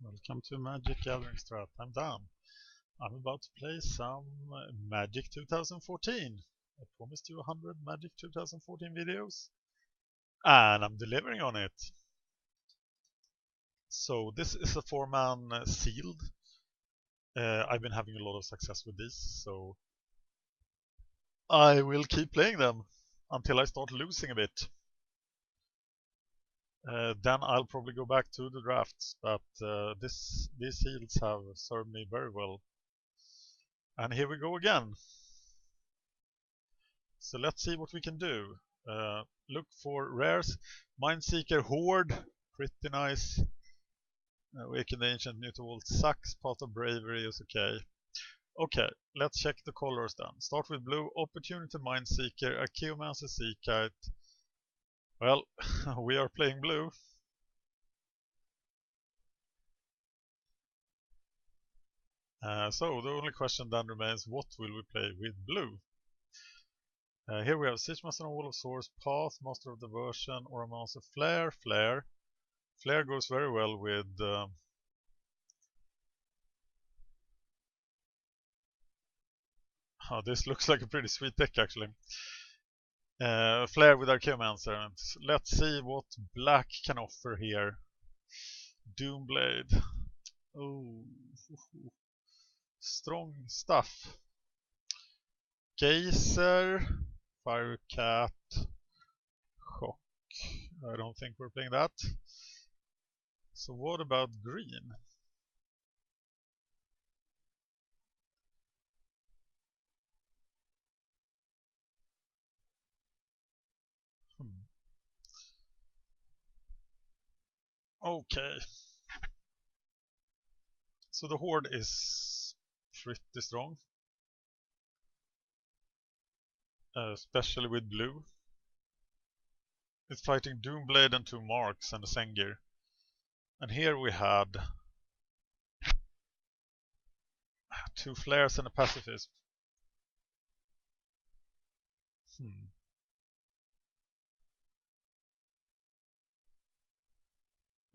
Welcome to MagicGatheringStrat. I'm Dan. I'm about to play some Magic 2014. I promised you 100 Magic 2014 videos, and I'm delivering on it. So this is a 4-man sealed. I've been having a lot of success with these, so I will keep playing them until I start losing a bit. Then I'll probably go back to the drafts, but these seals have served me very well. And here we go again. So let's see what we can do. Look for rares. Mindseeker Horde, pretty nice. Awaken the Ancient Mutavault sucks. Path of Bravery is okay. Okay, let's check the colors then. Start with blue. Opportunity Mindseeker, Archaeomancer Seakite. Well, we are playing blue. So the only question then remains, what will we play with blue? Here we have Siege Master on Wall of Swords, Path, Master of Diversion, Oromancer, Flare, Flare. Flare goes very well with oh, this looks like a pretty sweet deck actually. Flare with Archaeomancer. Let's see what black can offer here. Doomblade. Oh, strong stuff. Geyser, Firecat, Shock. I don't think we're playing that. So what about green? Okay. So the Horde is pretty strong. Especially with blue. It's fighting Doomblade and 2 Marks and a Sengir. And here we had 2 Flares and a Pacifist.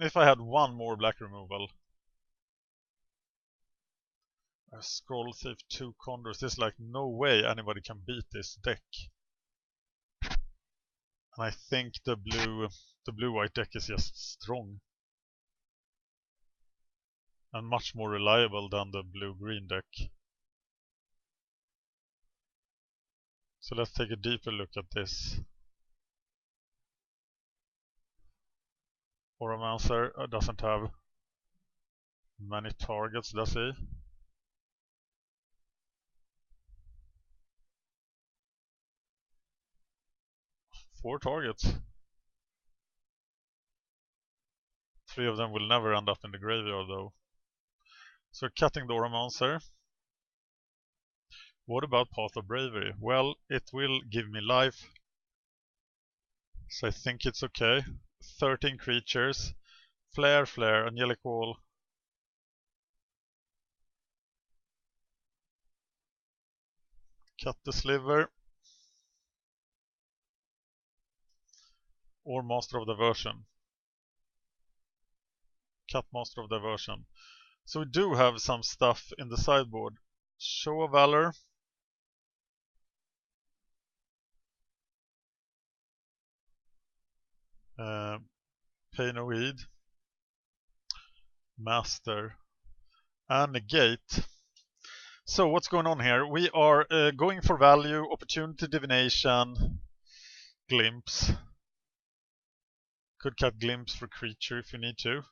If I had 1 more black removal. Scroll Thief, 2 Condors. There's like no way anybody can beat this deck. And I think the blue-white deck is just strong. And much more reliable than the blue-green deck. So let's take a deeper look at this. Oromancer doesn't have many targets, does he? Four targets. 3 of them will never end up in the graveyard though. So cutting the Oromancer. What about Path of Bravery? Well, it will give me life. So I think it's okay. 13 creatures. Flare, Flare, Angelic Wall. Cut the Sliver. Or Master of Diversion. Cut Master of Diversion. So we do have some stuff in the sideboard. Show of Valor. Pay No Heed. Master. And Negate. So what's going on here? We are going for value, opportunity, divination, glimpse. Could cut glimpse for creature if we need to.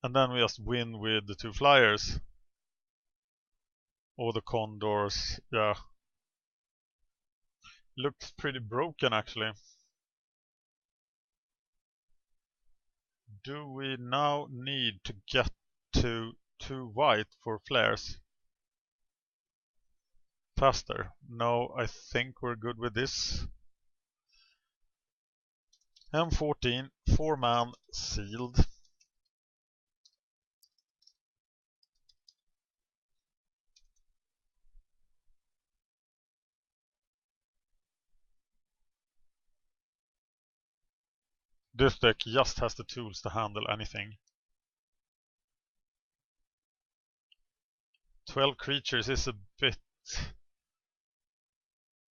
And then we just win with the 2 flyers. Or the condors, yeah. Looks pretty broken actually. Do we now need to get to 2 white for flares? Faster. No, I think we're good with this. M14, 4-man sealed. This deck just has the tools to handle anything. 12 creatures is a bit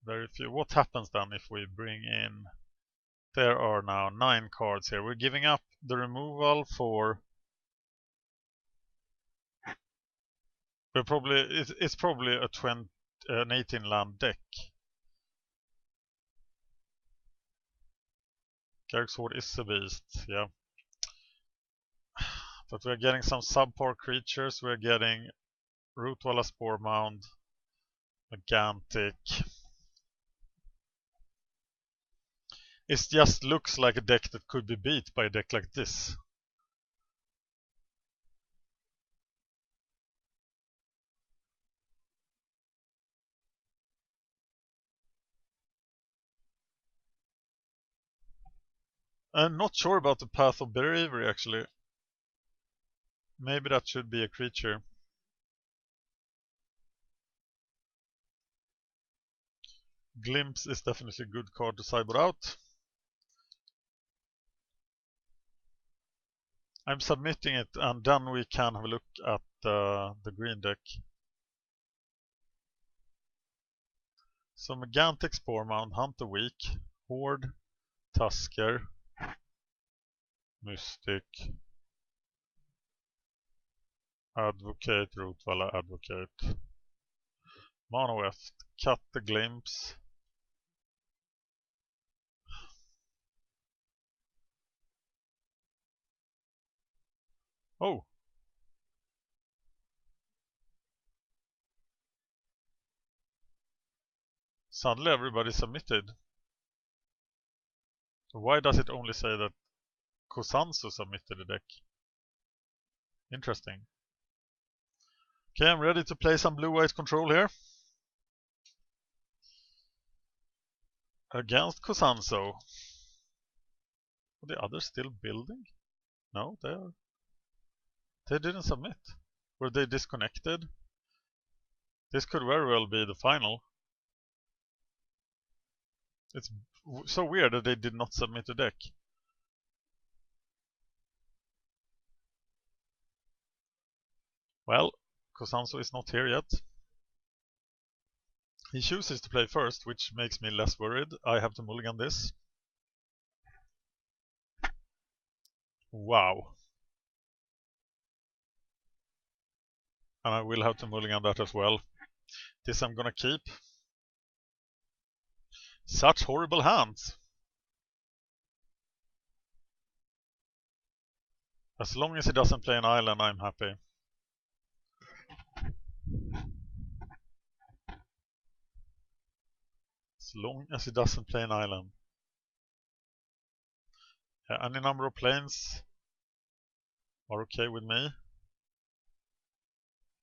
very few. What happens then if we bring in... There are now 9 cards here. We're giving up the removal for... It's probably an 18 land deck. Garrick's Horde is a beast, yeah. But we're getting some subpar creatures. We're getting Rootwalla Spore Mound, Gigantic. It just looks like a deck that could be beat by a deck like this. I'm not sure about the Path of Bravery actually. Maybe that should be a creature. Glimpse is definitely a good card to sideboard out. I'm submitting it and then we can have a look at the green deck. So Gigantic Spore Mound, Hunter Weak, Horde, Tusker, Mystic, Advocate, Rootwalla, Advocate, Mono Weft, cut the Glimpse. Oh! Suddenly everybody submitted. Why does it only say that Kosanso submitted a deck? Interesting. Okay, I'm ready to play some blue-white control here. Against Kosanso. Are the others still building? No, they are. They didn't submit. Were they disconnected? This could very well be the final. It's so weird that they did not submit a deck. Well, Kosanso is not here yet. He chooses to play first, which makes me less worried. I have to mulligan this. Wow. And I will have to mulligan that as well. This I'm gonna keep. Such horrible hands. As long as he doesn't play an island, I'm happy. As long as he doesn't play an island. Yeah, any number of planes are okay with me.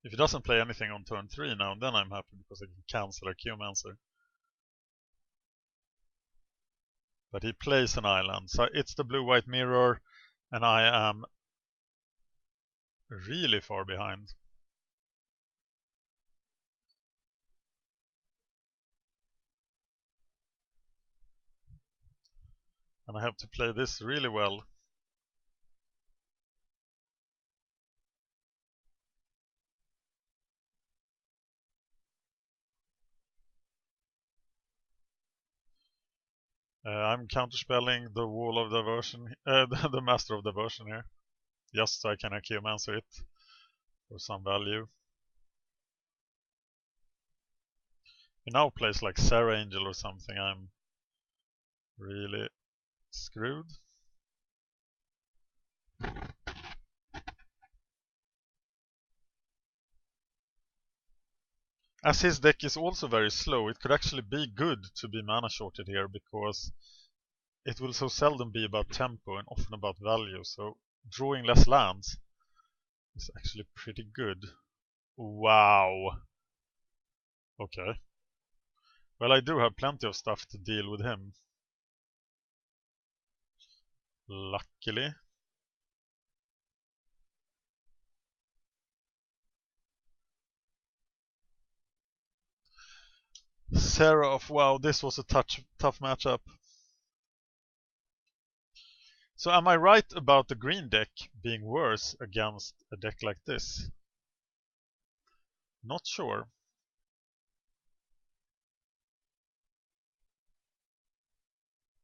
If he doesn't play anything on turn 3 now, then I'm happy because I can cancel a Geomancer. But he plays an island, so it's the blue-white mirror, and I am really far behind. And I have to play this really well. I'm counterspelling the Wall of Diversion, the Master of Diversion here, just so I can Geomancer it for some value. He now plays like Sarah Angel or something. I'm really screwed. As his deck is also very slow, it could actually be good to be mana shorted here because it will so seldom be about tempo and often about value, so drawing less lands is actually pretty good. Wow. Okay. Well, I do have plenty of stuff to deal with him. Luckily. Seraph, wow, this was a tough matchup. So am I right about the green deck being worse against a deck like this? Not sure.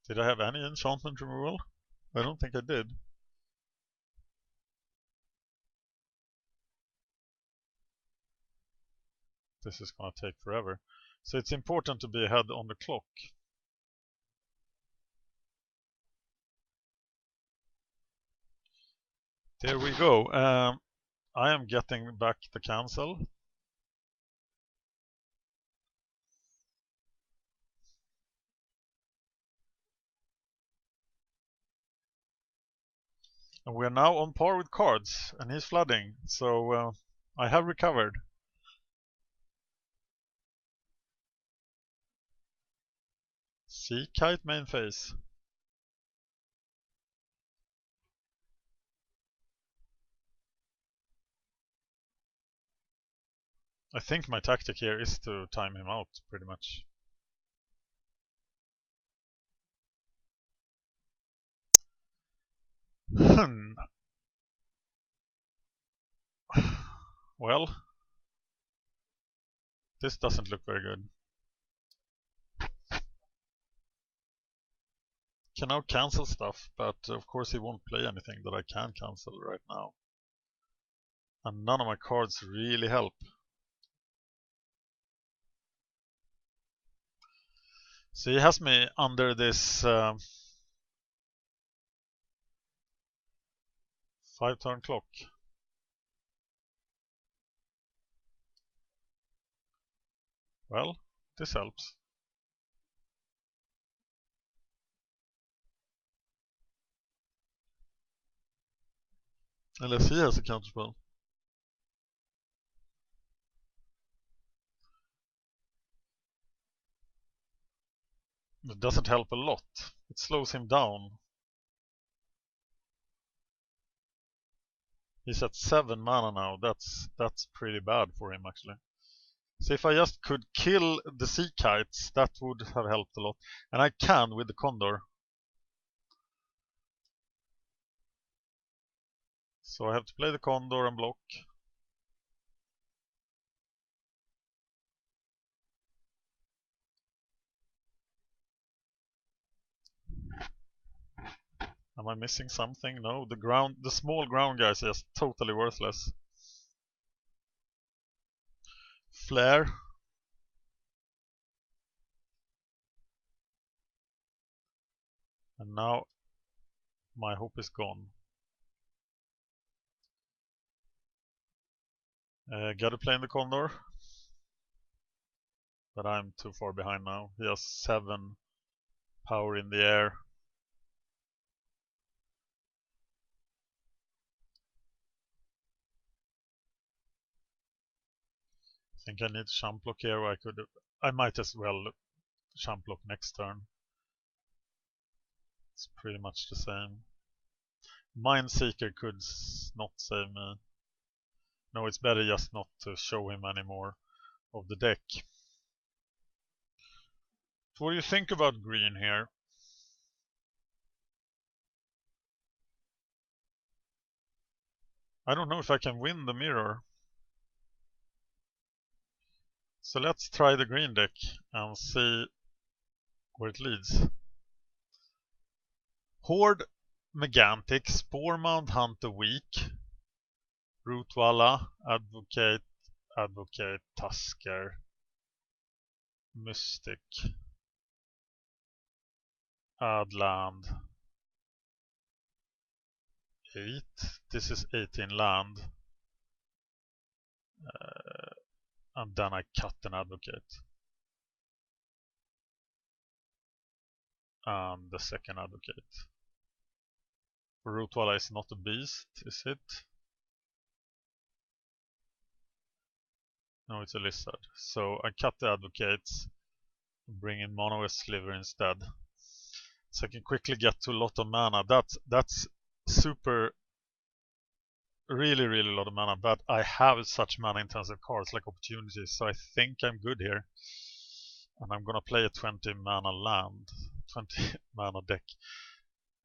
Did I have any enchantment removal? I don't think I did. This is gonna take forever. So it's important to be ahead on the clock. There we go. I am getting back the cancel. And we are now on par with cards, and he's flooding. So I have recovered. Sea Kite main phase. I think my tactic here is to time him out, pretty much. Well, this doesn't look very good. Can now cancel stuff, but of course he won't play anything that I can cancel right now. And none of my cards really help. So he has me under this 5-turn clock. Well, this helps. Unless he has a counterspell. It doesn't help a lot. It slows him down. He's at 7 mana now. That's pretty bad for him, actually. So if I just could kill the Sea Kites, that would have helped a lot. And I can with the Condor. So I have to play the Condor and block. Am I missing something? No, the small ground guys are just totally worthless. Flare. And now my hope is gone. Gotta play in the Condor. But I'm too far behind now. He has 7 power in the air. I think I need champ block here. I might as well champ block next turn. It's pretty much the same. Mindseeker could not save me. No, it's better just not to show him any more of the deck. What do you think about green here? I don't know if I can win the mirror. So let's try the green deck and see where it leads. Horde, Megantic, Sporemount, Hunter weak, Rootwalla, Advocate, Tusker, Mystic, Adland, 8. This is 18 land. And then I cut an Advocate. And the second Advocate. Rootwalla is not a beast, is it? No, it's a lizard. So I cut the Advocates, bring in Mono Sliver instead. So I can quickly get to a lot of mana. That's super, really a lot of mana, but I have such mana intensive cards like opportunities, so I think I'm good here. And I'm gonna play a 20 mana land, 20 mana deck.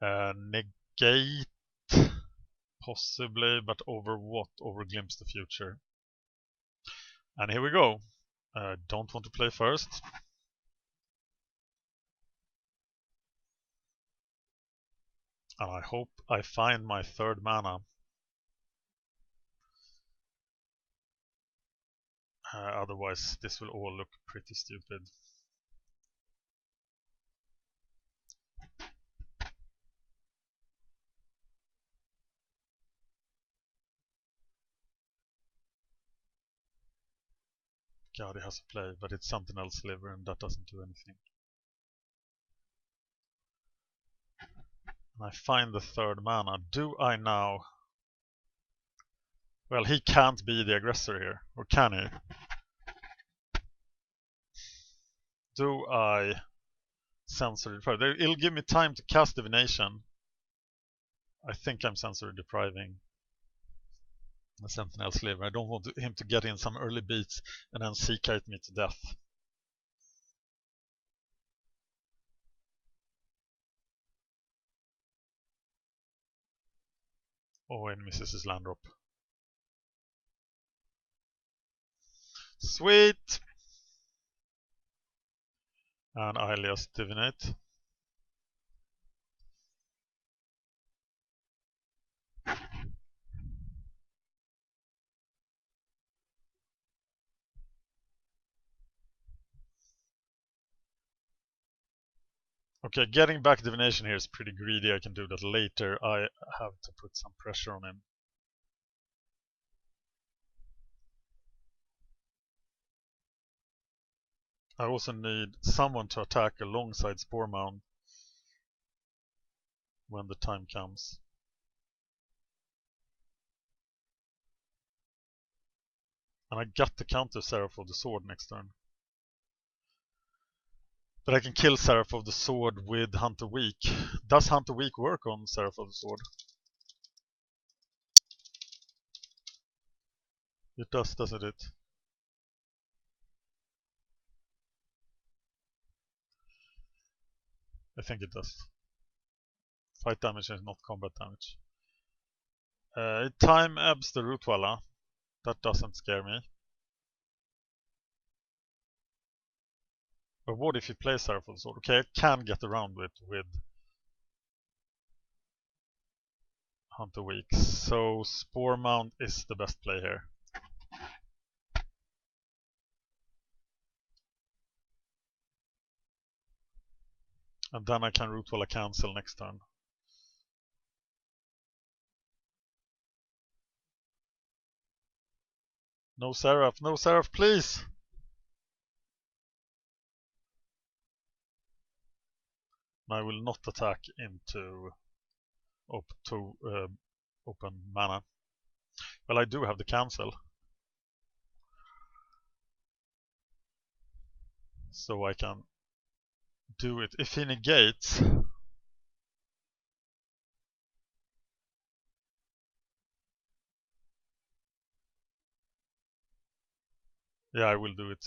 Negate, possibly, but over what? Over Glimpse the Future. And here we go. Don't want to play first. And I hope I find my third mana. Otherwise, this will all look pretty stupid. God, he has a play, but it's Sentinel Sliver and that doesn't do anything. And I find the third mana. Do I now? Well, he can't be the aggressor here, or can he? Do I sensory deprive? It'll give me time to cast Divination. I think I'm sensory depriving the Sentinel Sliver. I don't want him to get in some early beats and then Seekite me to death. Oh, and misses his land drop. Sweet! And I just divinate. Okay, getting back divination here is pretty greedy. I can do that later. I have to put some pressure on him. I also need someone to attack alongside Spore Mound when the time comes. And I got to counter Seraph of the Sword next turn. But I can kill Seraph of the Sword with Hunter Weak. Does Hunter Weak work on Seraph of the Sword? It does, doesn't it? I think it does. Fight damage is not combat damage. It time ebbs the Rootwalla. That doesn't scare me. But what if you play Seraph of the Sword? Okay, I can get around it with Hunter Weak. So Spore Mound is the best play here. And then I can Rootwalla cancel next turn. No Seraph, please! And I will not attack into open mana. Well, I do have the cancel. So I can do it. If he negates, yeah, I will do it.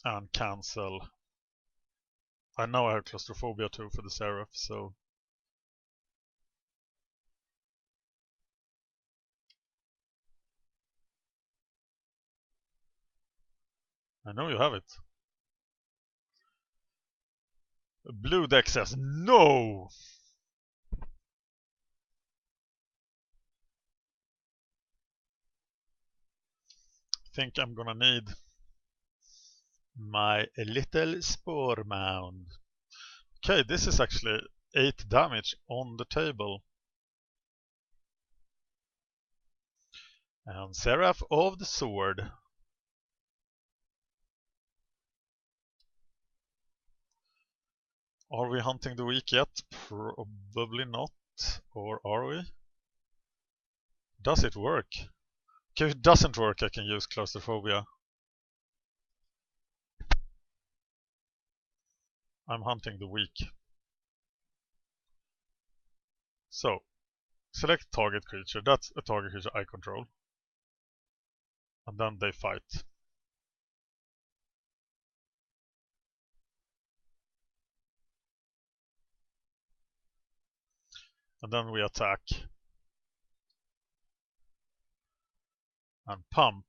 And cancel. I know I have Claustrophobia too for the Seraph, so I know you have it. Blue deck says no! I think I'm gonna need my little Spore Mound. Okay, this is actually 8 damage on the table. And Seraph of the Sword. Are we hunting the weak yet? Probably not. Or are we? Does it work? Okay, if it doesn't work, I can use Claustrophobia. I'm hunting the weak. So, select target creature. That's a target creature I control. And then they fight. And then we attack. and pump.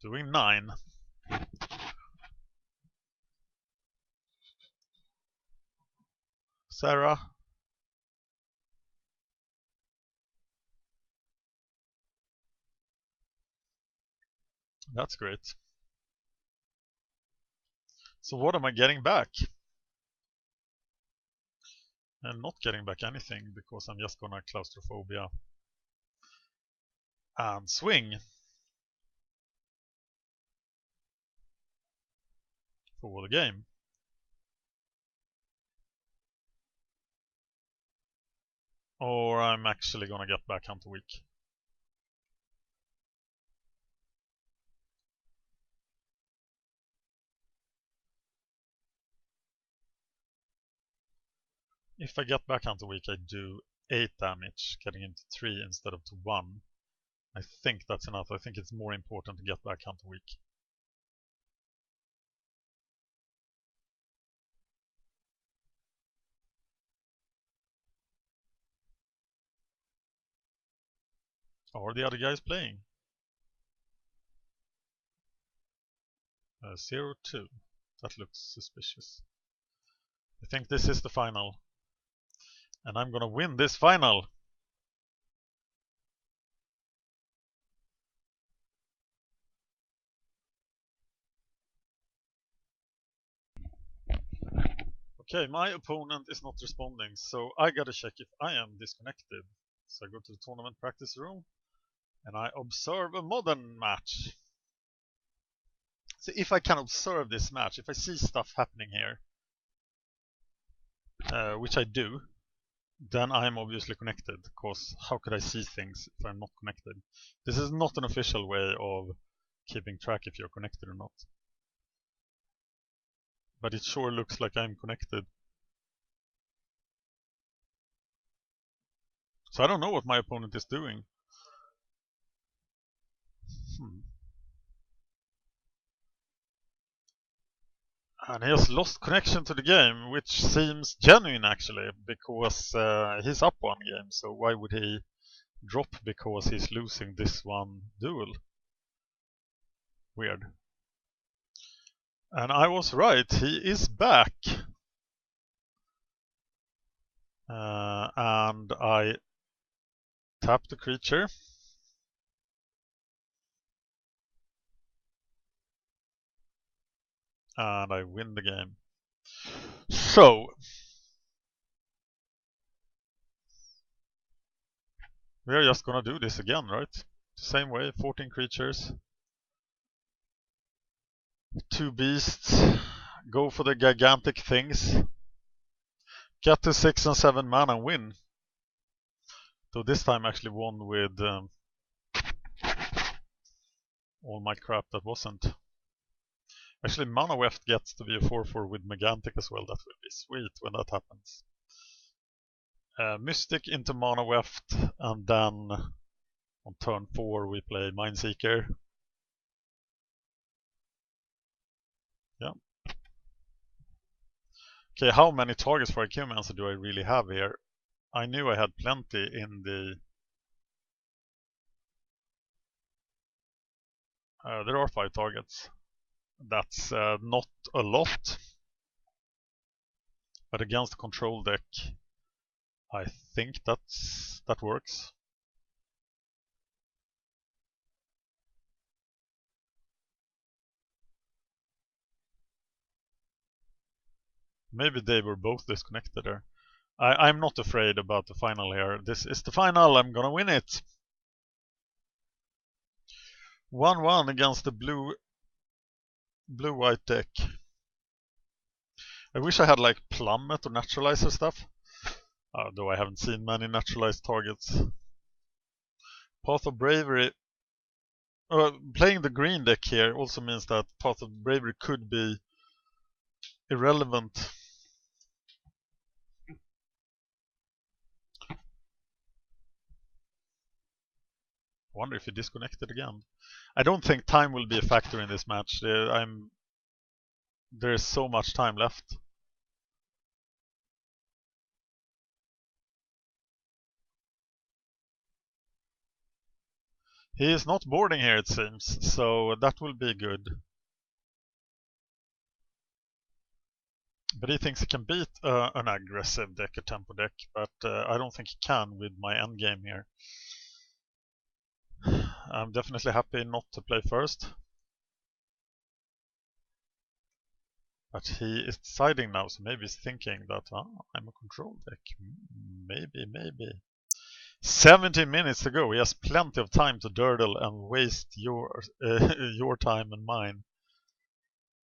Doing 9. Sarah. That's great. So what am I getting back? I'm not getting back anything because I'm just gonna claustrophobia and swing for the game. Or I'm actually gonna get back Hunter weak. If I get back Hunter weak, I do 8 damage, getting into 3 instead of to 1. I think that's enough. I think it's more important to get back Hunter weak. Are the other guys playing? 0-2. That looks suspicious. I think this is the final. And I'm gonna win this final. Okay, my opponent is not responding, so I gotta check if I am disconnected. So I go to the tournament practice room and I observe a modern match. So if I can observe this match, if I see stuff happening here, which I do, then I'm obviously connected, because how could I see things if I'm not connected? This is not an official way of keeping track if you're connected or not. But it sure looks like I'm connected. So I don't know what my opponent is doing. And he has lost connection to the game, which seems genuine actually, because he's up 1 game, so why would he drop because he's losing this one duel? Weird. And I was right, he is back. And I tap the creature. And I win the game. So we are just gonna do this again, right? Same way, 14 creatures. 2 beasts. Go for the gigantic things. Get to 6 and 7 mana and win. So this time I actually won with all my crap that wasn't. Actually, Mana Weft gets to be a 4/4 with Megantic as well. That will be sweet when that happens. Mystic into Mana Weft, and then on turn 4 we play Mindseeker. Yeah. Okay, how many targets for Archaeomancer do I really have here? I knew I had plenty in the... there are 5 targets. That's not a lot. But against the control deck, I think that works. Maybe they were both disconnected there. I'm not afraid about the final here. This is the final. I'm gonna win it. 1-1 against the blue-white deck. I wish I had like Plummet or Naturalizer stuff. Though I haven't seen many naturalized targets. Path of Bravery. Playing the green deck here also means that Path of Bravery could be irrelevant. I wonder if he disconnected again. I don't think time will be a factor in this match. There is so much time left. He is not boarding here, it seems, so that will be good. But he thinks he can beat an aggressive deck, a tempo deck, but I don't think he can with my endgame here. I'm definitely happy not to play first. But he is deciding now, so maybe he's thinking that I'm a control deck. Maybe. 17 minutes to go. He has plenty of time to durdle and waste your time and mine.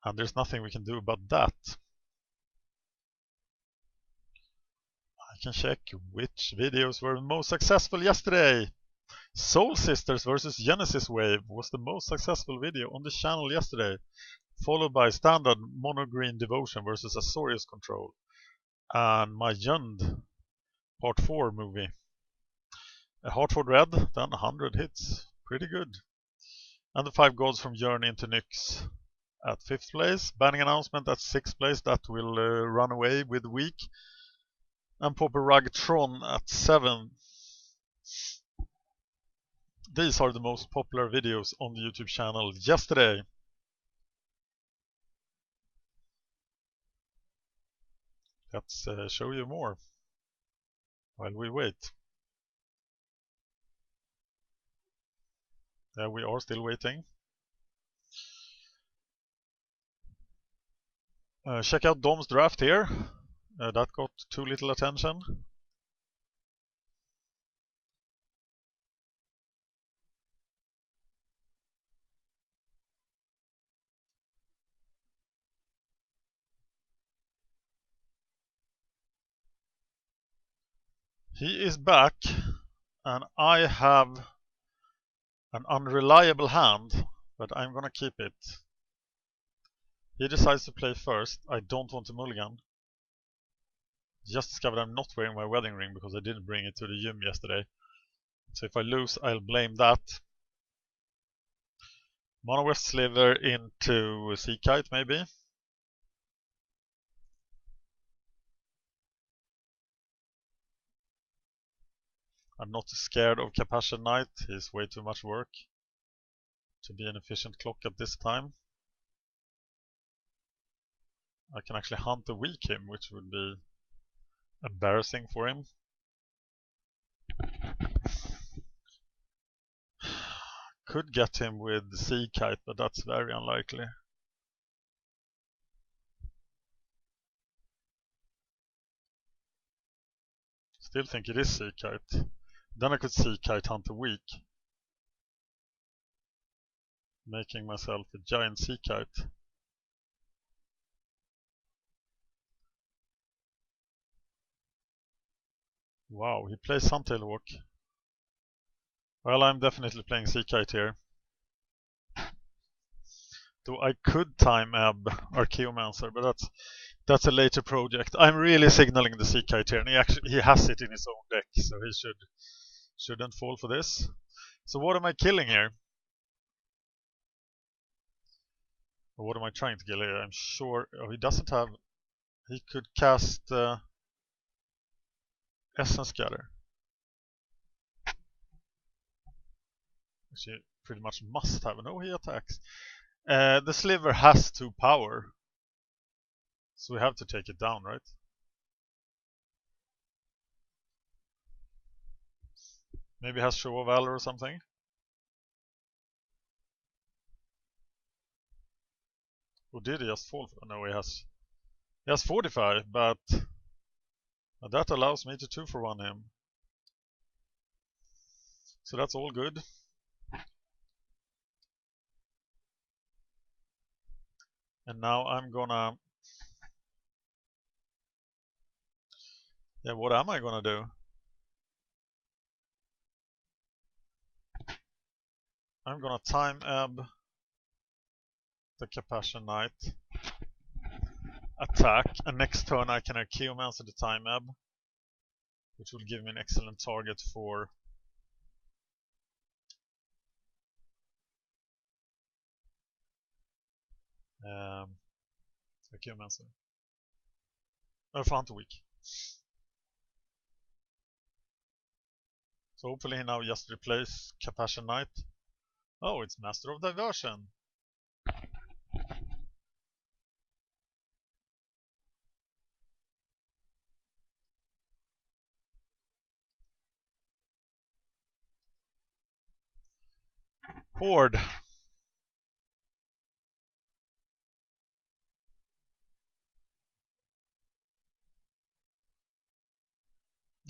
And there's nothing we can do about that. I can check which videos were most successful yesterday. Soul Sisters versus Genesis Wave was the most successful video on the channel yesterday, followed by Standard Mono Green Devotion versus Azorius Control, and my Jund Part 4 movie. Hartford Red, then 100 hits, pretty good. And the 5 gods from Journey into Nyx at 5th place. Banning announcement at 6th place, that will run away with the week. And Popper Rug Tron at 7th. These are the most popular videos on the YouTube channel yesterday. Let's show you more while we wait. Yeah, we are still waiting. Check out Dom's draft here. That got too little attention. He is back, and I have an unreliable hand, but I'm gonna keep it. He decides to play first. I don't want to mulligan. Just discovered I'm not wearing my wedding ring because I didn't bring it to the gym yesterday. So if I lose, I'll blame that. Mono West Sliver into Sea Kite, maybe. I'm not scared of Capashen Knight. He's way too much work to be an efficient clock at this time. I can actually hunt a weak him, which would be embarrassing for him. Could get him with Sea Kite, but that's very unlikely. Still think it is Sea Kite. Then I could Sea Kite hunt a weak, making myself a giant Sea Kite. Wow, he plays Suntail Walk. Well, I'm definitely playing Sea Kite here. Though I could time Ab Archaeomancer, but that's a later project. I'm really signaling the Sea Kite here, and he has it in his own deck, so he shouldn't fall for this. So what am I killing here? Or what am I trying to kill here? I'm sure he doesn't have. He could cast Essence Gather, which he pretty much must have. No, he attacks. The Sliver has 2 power, so we have to take it down, right? Maybe he has Show of Valor or something. Or did he just fall for? No, he has 45, but that allows me to 2-for-1 him. So that's all good. And now I'm gonna... Yeah, what am I gonna do? I'm gonna time Ebb the Capashen Knight, attack, and next turn I can Archaeomancer the time Ebb, which will give me an excellent target for Archaeomancer. No, for Hunter Week. So hopefully he now just replace Capashen Knight. Oh, it's Master of Diversion. Horde.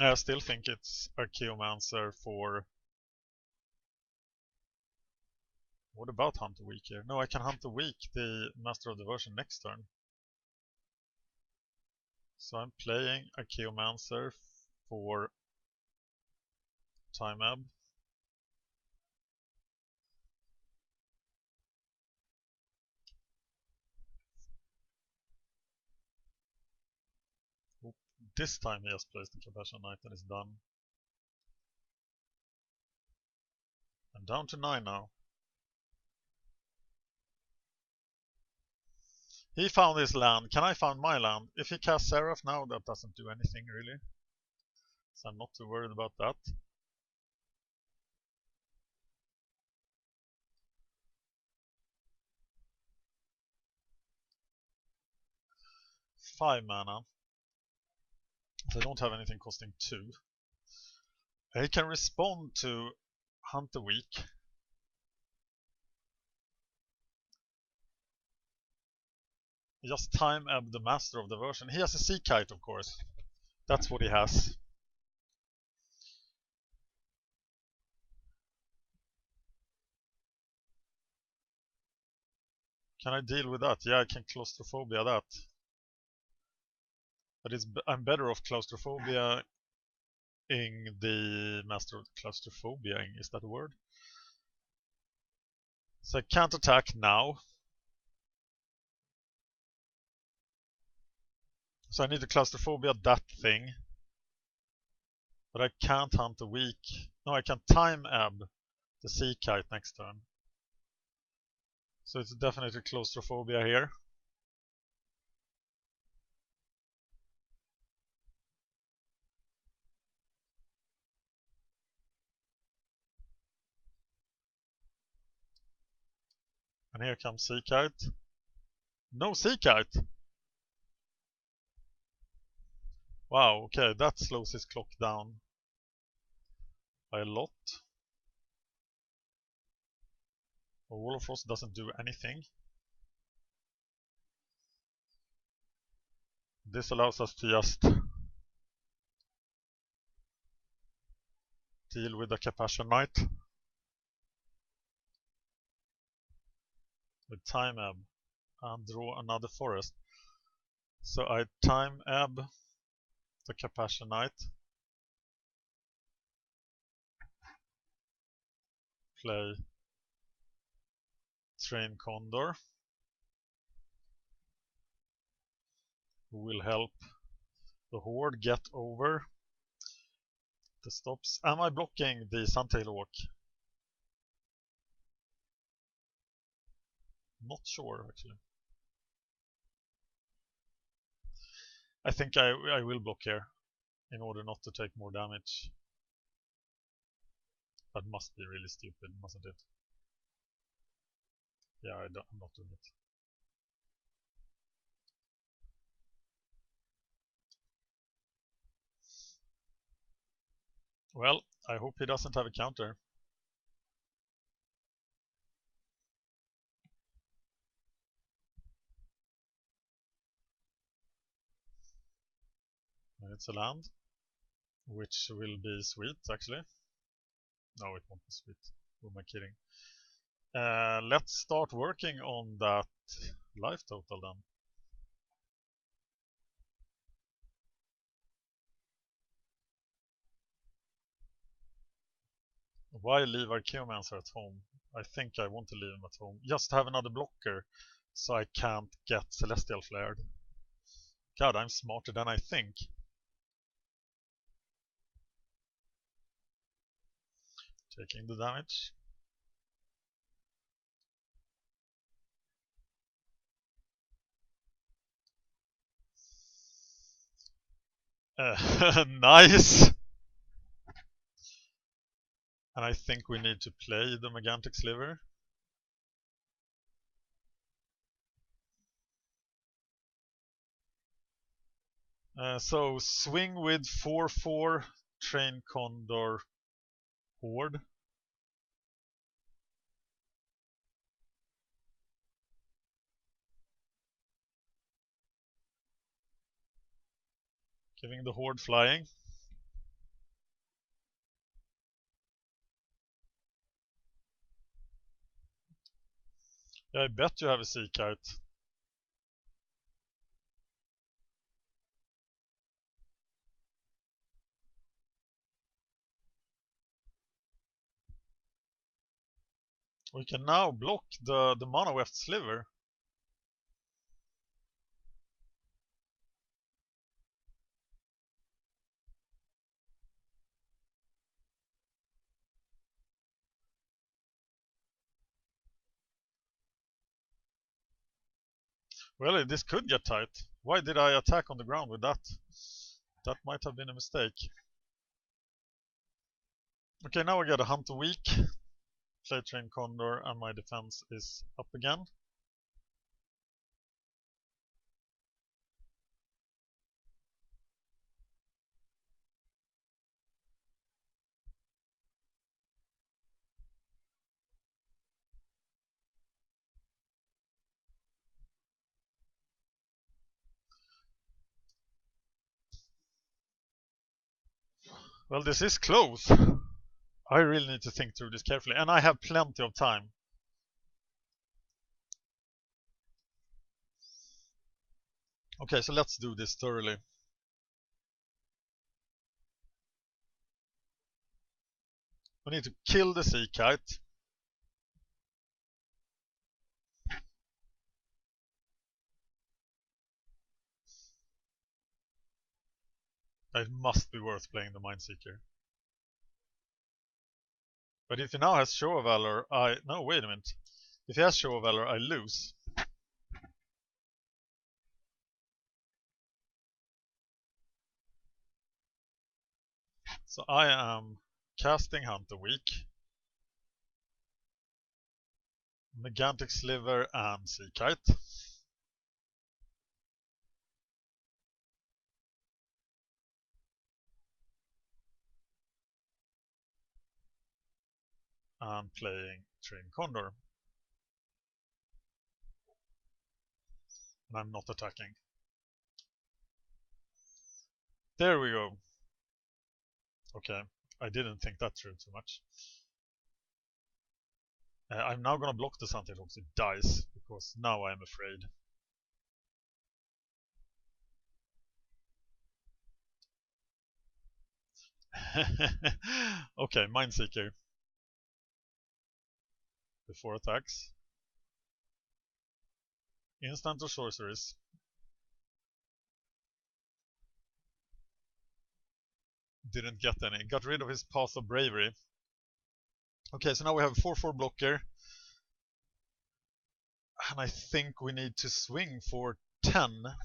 I still think it's Archaeomancer for... What about Hunt a Weak here? No, I can Hunt a Weak the Master of Diversion next turn. So I'm playing Archaeomancer for Time Ebb. This time he has placed the Compassion Knight and is done. I'm down to 9 now. He found his land. Can I find my land? If he casts Seraph now, that doesn't do anything really. So I'm not too worried about that. Five mana. So I don't have anything costing 2. He can respond to Hunt a Weak. Just Time Ebb the Master of Diversion. He has a Sea Kite, of course. That's what he has. Can I deal with that? Yeah, I can Claustrophobia that. But I'm better off Claustrophobia in the Master of Claustrophobia. Is that a word? So I can't attack now. So I need to Claustrophobia that thing. But I can't Hunt a Weak. No, I can Time Ebb the Sea Kite next turn. So it's definitely Claustrophobia here. And here comes Sea Kite. No Sea Kite! Wow, okay, that slows his clock down by a lot. Wall of Frost doesn't do anything. This allows us to just deal with the Compassion Knight with Time Ebb and draw another forest. So I Time Ebb the Compassion Knight, play Train Condor, who will help the Horde get over the stops. Am I blocking the Suntail Hawk? Not sure, actually. I think I will block here in order not to take more damage. That must be really stupid, mustn't it? Yeah, I'm not doing it. Well, I hope he doesn't have a counter. And it's a land, which will be sweet, actually. No, it won't be sweet. Who am I kidding? Let's start working on that life total then. Why leave Archaeomancer at home? I think I want to leave him at home. Just to have another blocker, so I can't get Celestial Flared. God, I'm smarter than I think. Taking the damage. Nice! And I think we need to play the Megantic Sliver. So swing with 4/4 Train Condor Horde. Giving the Horde flying. Yeah, I bet you have a sea kite. We can now block the mono weft sliver. Well, this could get tight. Why did I attack on the ground with that? That might have been a mistake. Okay, now I got a Hunter weak. Play Train Condor and my defense is up again. Well, this is close. I really need to think through this carefully, and I have plenty of time. Okay, so let's do this thoroughly. We need to kill the sea kite. It must be worth playing the Mindseeker. But if he now has Show of Valor, no, wait a minute. If he has Show of Valor, I lose. So I am casting Hunter weak, Megantic Sliver and Sea Kite. And playing Train Condor. And I'm not attacking. There we go. Okay, I didn't think that through too much. I'm now gonna block the Sunset Hawks. It dies, because now I'm afraid. Okay, Mindseeker. Before attacks. Instant or sorceries. Didn't get any. Got rid of his Path of Bravery. Okay, so now we have a 4/4 blocker. And I think we need to swing for 10.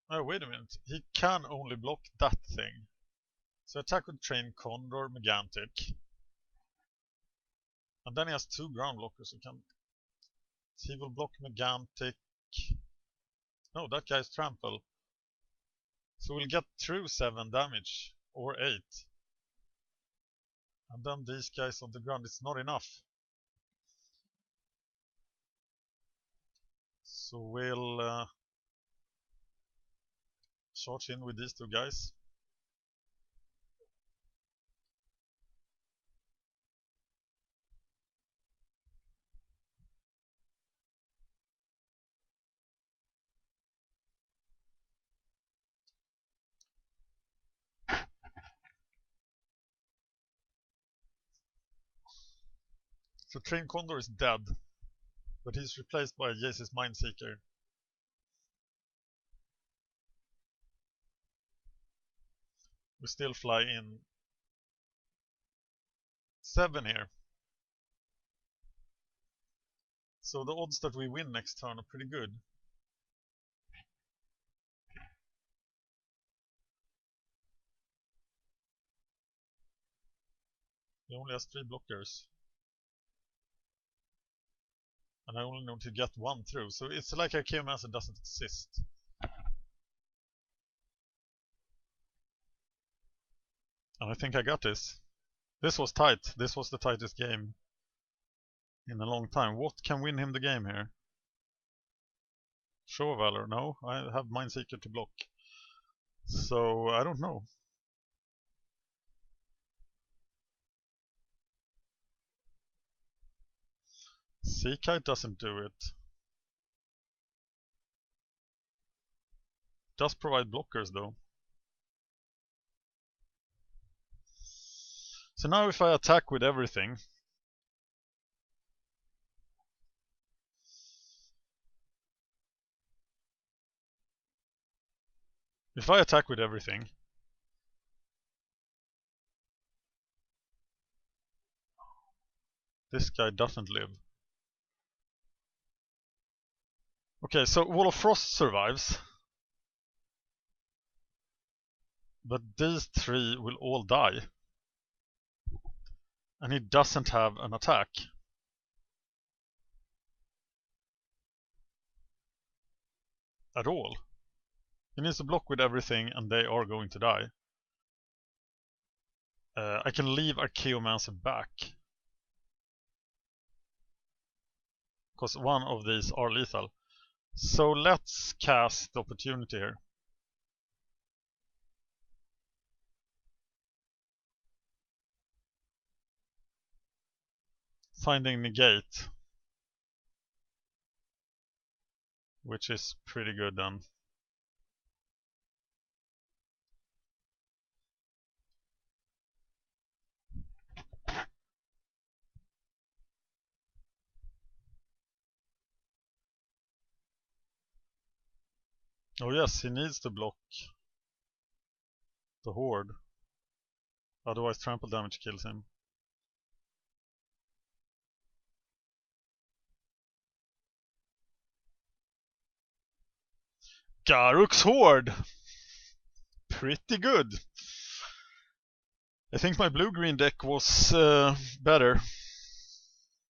Oh, wait a minute. He can only block that thing. So attack with Train Condor, Megantic. And then he has 2 ground blockers. He will block Megantic. No, that guy's Trample. So we'll get through 7 damage. Or 8. And then these guys on the ground, it's not enough. So we'll charge in with these 2 guys. So Train Condor is dead, but he's replaced by Jace's Mindseeker. We still fly in 7 here. So the odds that we win next turn are pretty good. He only has 3 blockers. and I only need to get one through. So it's like Archaeomancer doesn't exist. And I think I got this. This was tight. This was the tightest game in a long time. What can win him the game here? Show of Valor? No, I have Mindseeker to block. So I don't know. Seakite doesn't do it. Does provide blockers though. So now if I attack with everything, this guy doesn't live. Okay, so Wall of Frost survives. But these three will all die. And he doesn't have an attack. At all. He needs to block with everything and they are going to die. I can leave Archaeomancer back. Because one of these are lethal. So let's cast the opportunity here. Finding negate. Which is pretty good then. Oh yes, he needs to block the horde. Otherwise trample damage kills him. Garruk's horde! Pretty good. I think my blue-green deck was better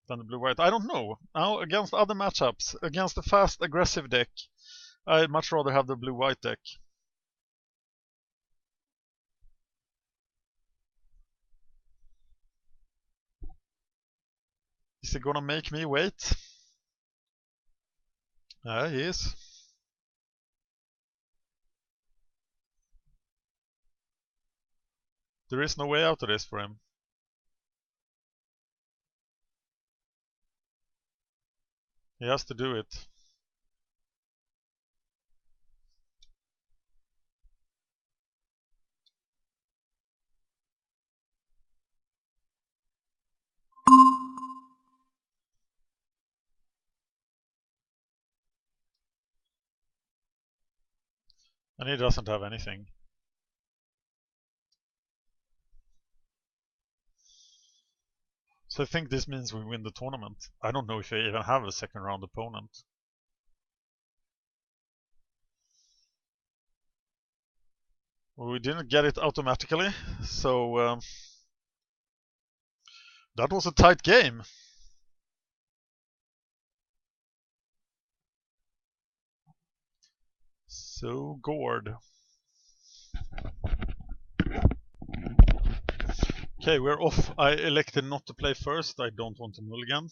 than the blue-white. I don't know. Now against other matchups, against a fast, aggressive deck, I'd much rather have the blue-white deck. Is he gonna make me wait? Yeah, he is. There is no way out of this for him. He has to do it. And he doesn't have anything. So I think this means we win the tournament. I don't know if I even have a second round opponent. Well, we didn't get it automatically, so that was a tight game. So gored. Okay, we're off. I elected not to play first. I don't want to mulligan.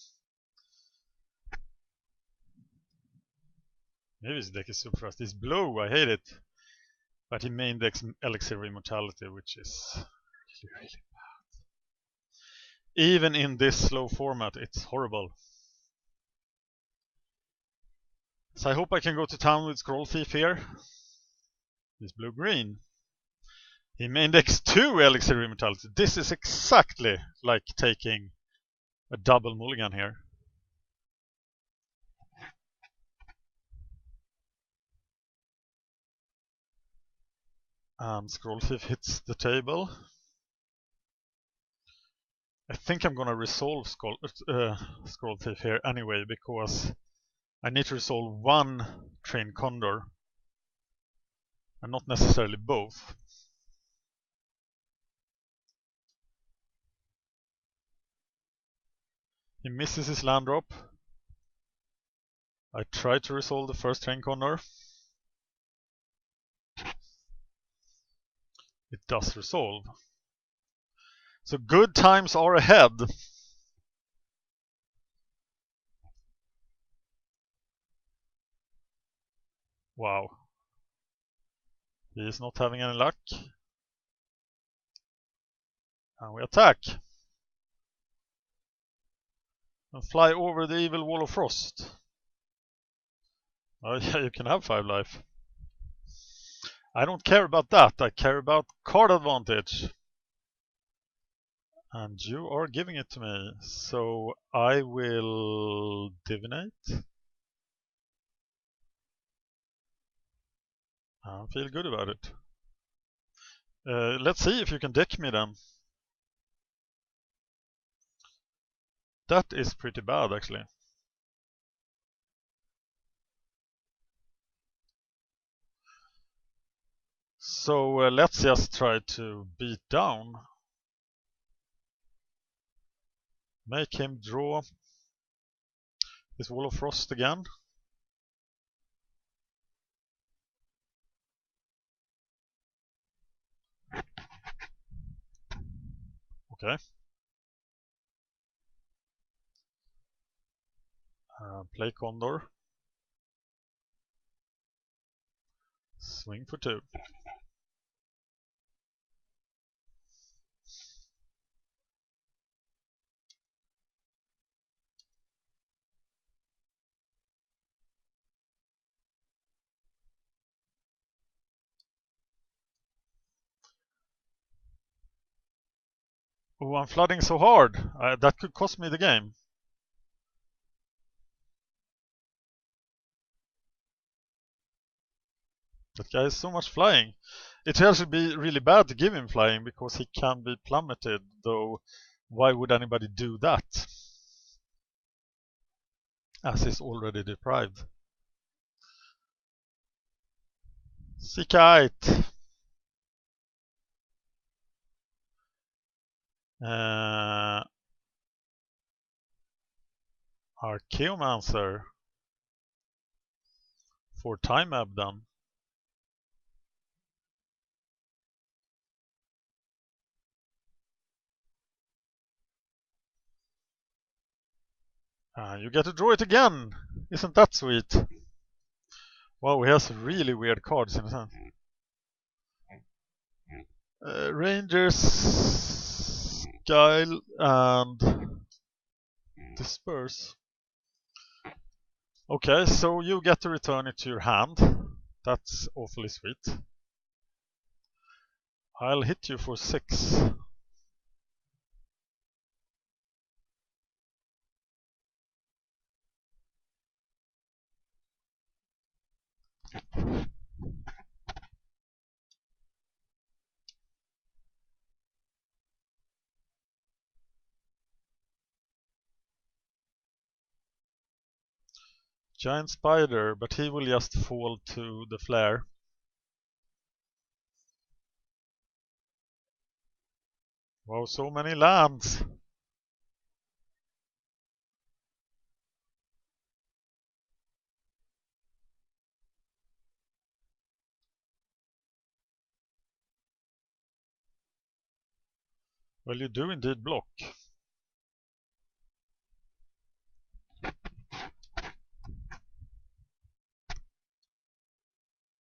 Maybe his deck is super fast. He's blue, I hate it. But he main decks Elixir of Immortality, which is really, really bad. Even in this slow format, it's horrible. So I hope I can go to town with Scroll Thief here. He's blue-green. He main decks 2 Elixir of Immortality. This is exactly like taking a double mulligan here. And Scroll Thief hits the table. I think I'm gonna resolve Scroll Thief here anyway, because I need to resolve one Train Condor and not necessarily both. He misses his land drop. I tried to resolve the first train corner. It does resolve. So good times are ahead. Wow. He is not having any luck. And we attack. And fly over the evil wall of frost. Oh yeah, you can have 5 life. I don't care about that. I care about card advantage. And you are giving it to me. So I will divinate. I feel good about it. Let's see if you can deck me then. That is pretty bad actually. So let's just try to beat down. Make him draw his Wall of Frost again. Okay. Play Condor. Swing for 2. Oh, I'm flooding so hard. That could cost me the game. That guy is so much flying. It will actually be really bad to give him flying because he can be plummeted, though why would anybody do that? As he's already deprived. Sea Kite. Archaeomancer. For time ab then. You get to draw it again! Isn't that sweet? Wow, he has really weird cards in his hand. Rangers, Guile, and Disperse. Okay, so you get to return it to your hand. That's awfully sweet. I'll hit you for 6. Giant Spider, but he will just fall to the flare. Wow, so many lands! Well, you do indeed block.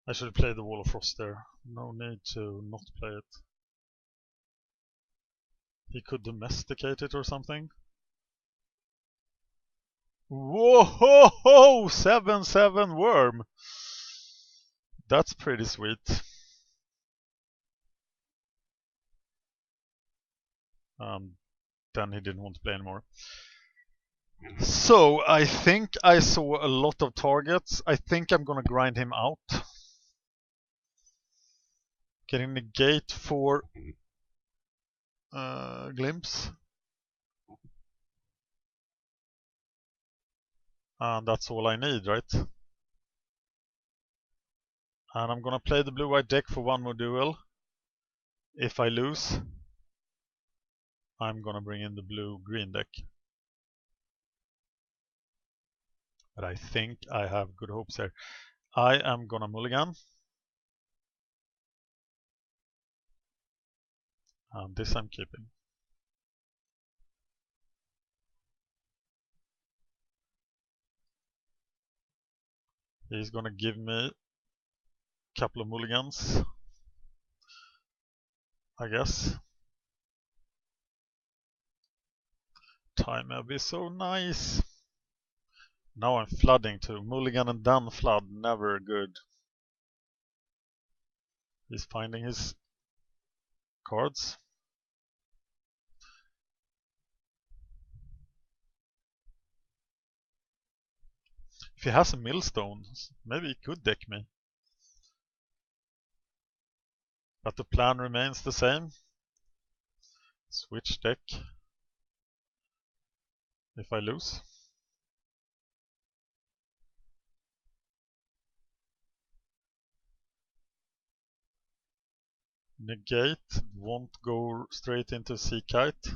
I should play the Wall of Frost there. No need to not play it. He could domesticate it or something. Whoa! 7/7 worm! That's pretty sweet. Then he didn't want to play anymore. So I think I saw a lot of targets. I think I'm gonna grind him out. Getting the gate for glimpse. And that's all I need, right? And I'm gonna play the blue-white deck for one more duel. If I lose, I'm gonna bring in the blue-green deck. but I think I have good hopes here. I am gonna mulligan. And this I'm keeping. He's gonna give me a couple of mulligans, I guess. Time will be so nice. Now I'm flooding too. Mulligan and then flood, never good. He's finding his cards. If he has a millstone, maybe he could deck me. But the plan remains the same. Switch deck if I lose. Negate, won't go straight into Sea Kite.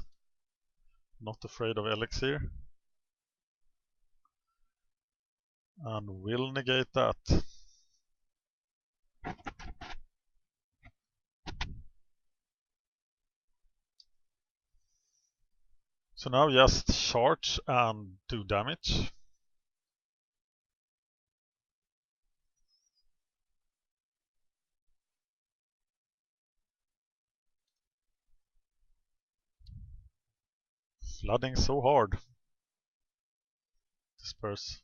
Not afraid of Elixir. And will negate that. So now just charge and do damage. Flooding so hard. Disperse.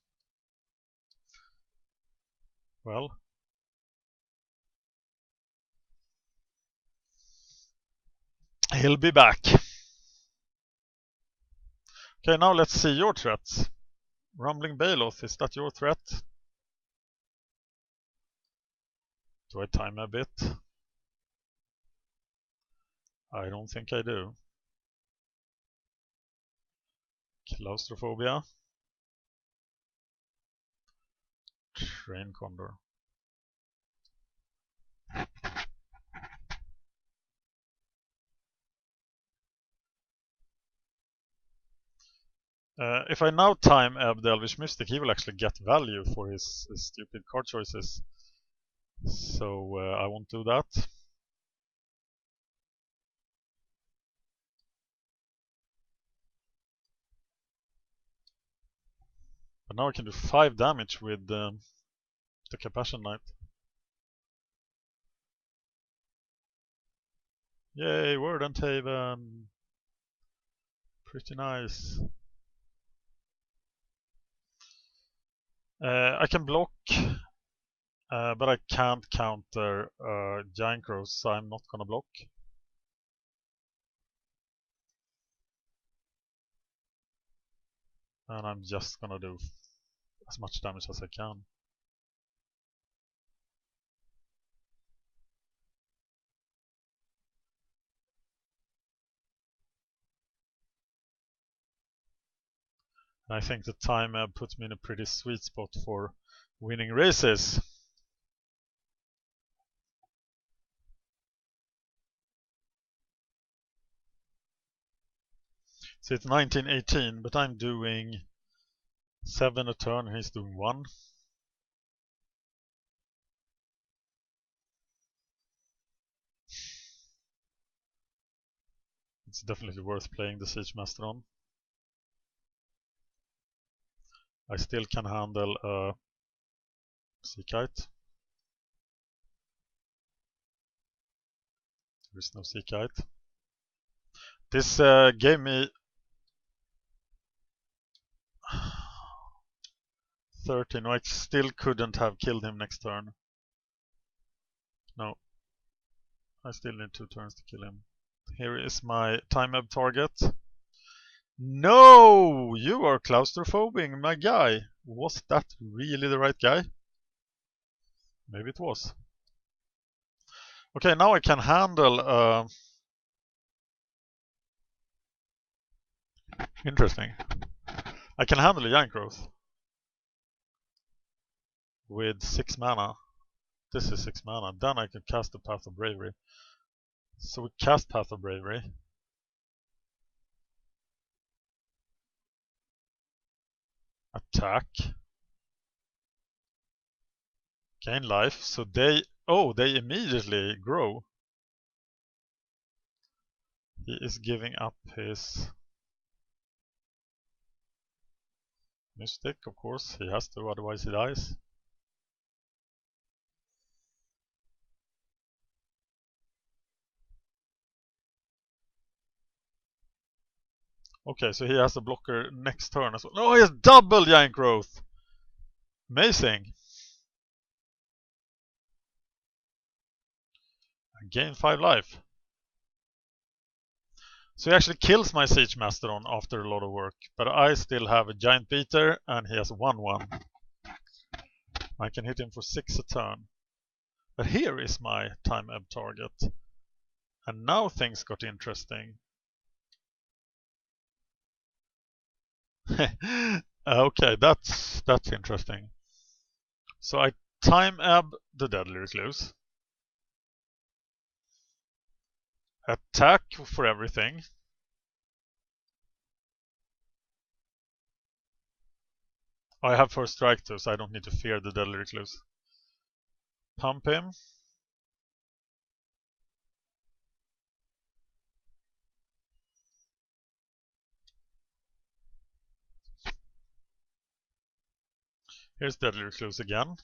Well. He'll be back. Okay, now let's see your threats. Rumbling Baloth, is that your threat? Do I time a bit? I don't think I do. Claustrophobia. Train Condor. If I now time Ebb the Elvish Mystic, he will actually get value for his stupid card choices. So I won't do that. But now I can do 5 damage with the Compassion Knight. Yay, Verdant Haven! Pretty nice. I can block, but I can't counter Giant Crows, so I'm not gonna block. And I'm just gonna do as much damage as I can. And I think the time puts me in a pretty sweet spot for winning races. So it's 1918, but I'm doing 7 a turn, he's doing 1. It's definitely worth playing the Siege Master on. I still can handle a Sea Kite. There is no Sea Kite. This gave me 13. No, I still couldn't have killed him next turn. No. I still need 2 turns to kill him. Here is my time up target. No! You are claustrophobing, my guy. Was that really the right guy? Maybe it was. Okay, now I can handle... Interesting. I can handle a Giant Growth with 6 mana. This is 6 mana. Then I can cast the Path of Bravery. So we cast Path of Bravery. Attack. Gain life, so they immediately grow. He is giving up his mystic, of course. He has to, otherwise he dies. Okay, so he has a blocker next turn as well. No, he has double giant growth. Amazing. Gain 5 life. So he actually kills my Siege Mastodon after a lot of work, but I still have a Giant Beater and he has 1/1. I can hit him for 6 a turn. But here is my time ebb target. And now things got interesting. Okay, that's interesting. So I time ebb the Deadly Recluse. Attack for everything. I have first strike too, so I don't need to fear the Deadly Recluse. Pump him. Here's Deadly Recluse again.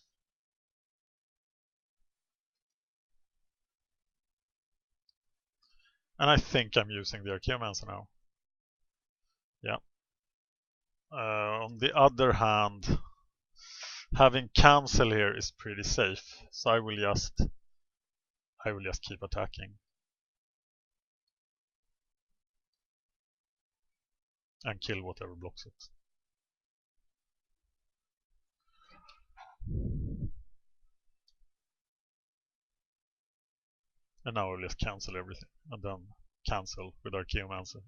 And I think I'm using the Archaeomancer now. Yeah. On the other hand, having cancel here is pretty safe, so I will just keep attacking and kill whatever blocks it. And now I'll just cancel everything and then cancel with Archaeomancer.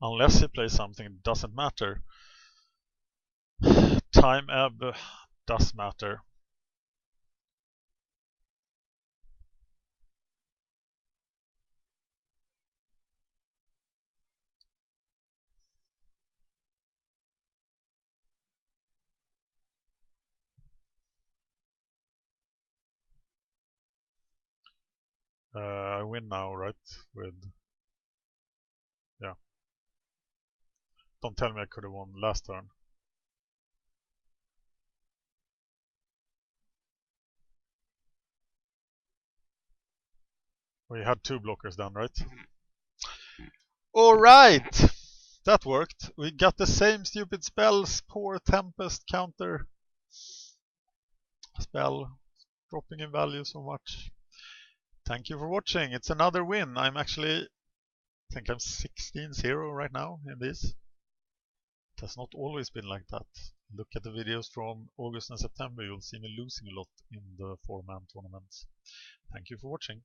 Unless he plays something that doesn't matter. Time ebb does matter. I win now, right? Yeah. Don't tell me I could have won last turn. We had 2 blockers then, right? Alright! That worked. We got the same stupid spells. Poor Tempest counter spell. Dropping in value so much. Thank you for watching. It's another win. I think I'm 16-0 right now in this. It has not always been like that. Look at the videos from August and September. You'll see me losing a lot in the 4-man tournaments. Thank you for watching.